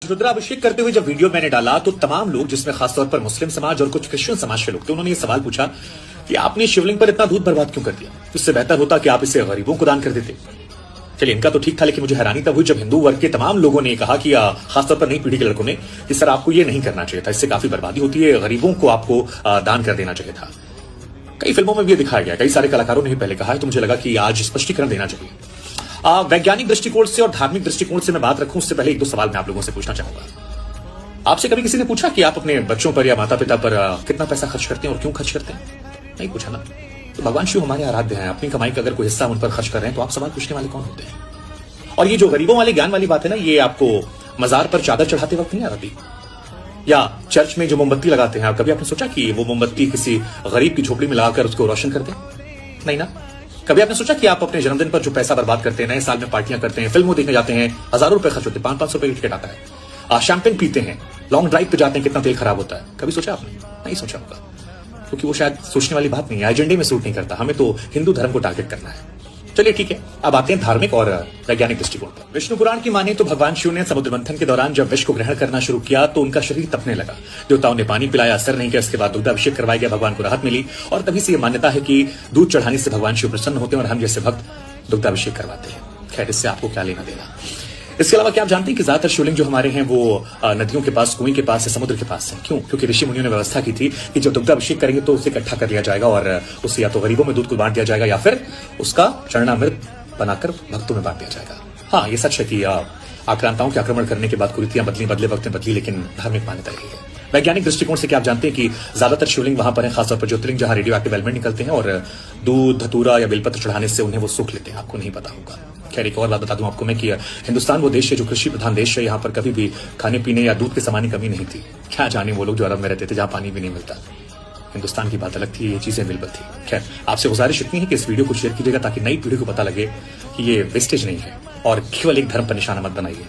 रुद्राभिषेक करते हुए जब वीडियो मैंने डाला तो तमाम लोग, जिसमें खासतौर पर मुस्लिम समाज और कुछ क्रिश्चियन समाज के लोग थे, उन्होंने ये सवाल पूछा कि आपने शिवलिंग पर इतना दूध बर्बाद क्यों कर दिया? इससे बेहतर होता कि आप इसे गरीबों को दान कर देते। चलिए, इनका तो ठीक था, लेकिन मुझे हैरानी तब हुई जब हिंदू वर्ग के तमाम लोगों ने कहा कि खासतौर पर नई पीढ़ी के लड़कों ने कि सर आपको ये नहीं करना चाहिए था, इससे काफी बर्बादी होती है, गरीबों को आपको दान कर देना चाहिए था। कई फिल्मों में भी ये दिखाया गया, कई सारे कलाकारों ने भी पहले कहा है, तो मुझे लगा कि आज स्पष्टीकरण देना चाहिए। वैज्ञानिक दृष्टिकोण से और धार्मिक दृष्टिकोण से मैं बात रखूं, उससे पहले एक दो सवाल मैं आप लोगों से पूछना चाहूंगा। आपसे कभी किसी ने पूछा कि आप अपने बच्चों पर या माता पिता पर कितना पैसा खर्च करते हैं और क्यों खर्च करते हैं? नहीं पूछा ना। तो भगवान शिव हमारे आराध्य हैं, अपनी कमाई का अगर कोई हिस्सा उन पर खर्च कर रहे हैं तो आप सवाल पूछने वाले कौन होते हैं? और ये जो गरीबों वाले ज्ञान वाली बात है ना, ये आपको मजार पर चादर चढ़ाते वक्त नहीं आ रही, या चर्च में जो मोमबत्ती लगाते हैं, कभी आपने सोचा कि वो मोमबत्ती किसी गरीब की झोपड़ी में लगाकर उसको रोशन कर दें? नहीं ना। कभी आपने सोचा कि आप अपने जन्मदिन पर जो पैसा बर्बाद करते हैं, नए साल में पार्टियां करते हैं, फिल्मों देखने जाते हैं, हजारों रुपए खर्च होते हैं, 500 रुपए की टिकट आता है, शैंपेन पीते हैं, लॉन्ग ड्राइव पे जाते हैं, कितना तेल खराब होता है? कभी सोचा आपने? नहीं सोचा होगा, क्योंकि वो शायद सोचने वाली बात नहीं है, एजेंडे में सूट नहीं करता। हमें तो हिंदू धर्म को टारगेट करना है। चलिए ठीक है, अब आते हैं धार्मिक और वैज्ञानिक दृष्टिकोण पर। विष्णु पुराण की माने तो भगवान शिव ने समुद्र मंथन के दौरान जब विष को ग्रहण करना शुरू किया तो उनका शरीर तपने लगा। देवताओं ने पानी पिलाया, असर नहीं किया। इसके बाद दुग्धाभिषेक करवाया गया, भगवान को राहत मिली, और तभी से यह मान्यता है कि दूध चढ़ाने से भगवान शिव प्रसन्न होते हैं और हम जैसे भक्त दुग्धाभिषेक करवाते हैं। खैर, इससे आपको क्या लेना देना। इसके अलावा क्या आप जानते हैं कि ज्यादातर शिवलिंग जो हमारे हैं वो नदियों के पास, कुएं के पास है, समुद्र के पास है? क्यों? क्योंकि ऋषि मुनियों ने व्यवस्था की थी कि जब दुग्धाभिषेक करेंगे तो उसे इकट्ठा कर लिया जाएगा और उसे या तो गरीबों में दूध को बांट दिया जाएगा या फिर उसका चरणामृत बनाकर भक्तों में बांट दिया जाएगा। हाँ, ये सच है कि आक्रांताओं के आक्रमण करने के बाद कुरीतियां बदली, बदले वक्त में बदली, लेकिन धार्मिक मान्यता यही है। वैज्ञानिक दृष्टिकोण से क्या आप जानते हैं कि ज्यादातर शिवलिंग वहां पर है, खासतौर पर ज्योतिर्लिंग, जहां रेडियो एक्टिव एलिमेंट निकलते हैं और दूध, धतूरा या बेलपत्र चढ़ाने से उन्हें वो सूख लेते हैं। आपको नहीं पता होगा। खैर, एक और बात बता दूं आपको मैं कि हिंदुस्तान वो देश है जो कृषि प्रधान देश है। यहाँ पर कभी भी खाने पीने या दूध के सामान की कमी नहीं थी। क्या जाने वो लोग जो अरब में रहते थे, जहां पानी भी नहीं मिलता। हिंदुस्तान की बात अलग थी, ये चीजें अवेलेबल थी। खैर, आपसे गुजारिश इतनी है कि इस वीडियो को शेयर कीजिएगा ताकि नई पीढ़ी को पता लगे कि ये वेस्टेज नहीं है और केवल एक धर्म पर निशाना मत बनाइए।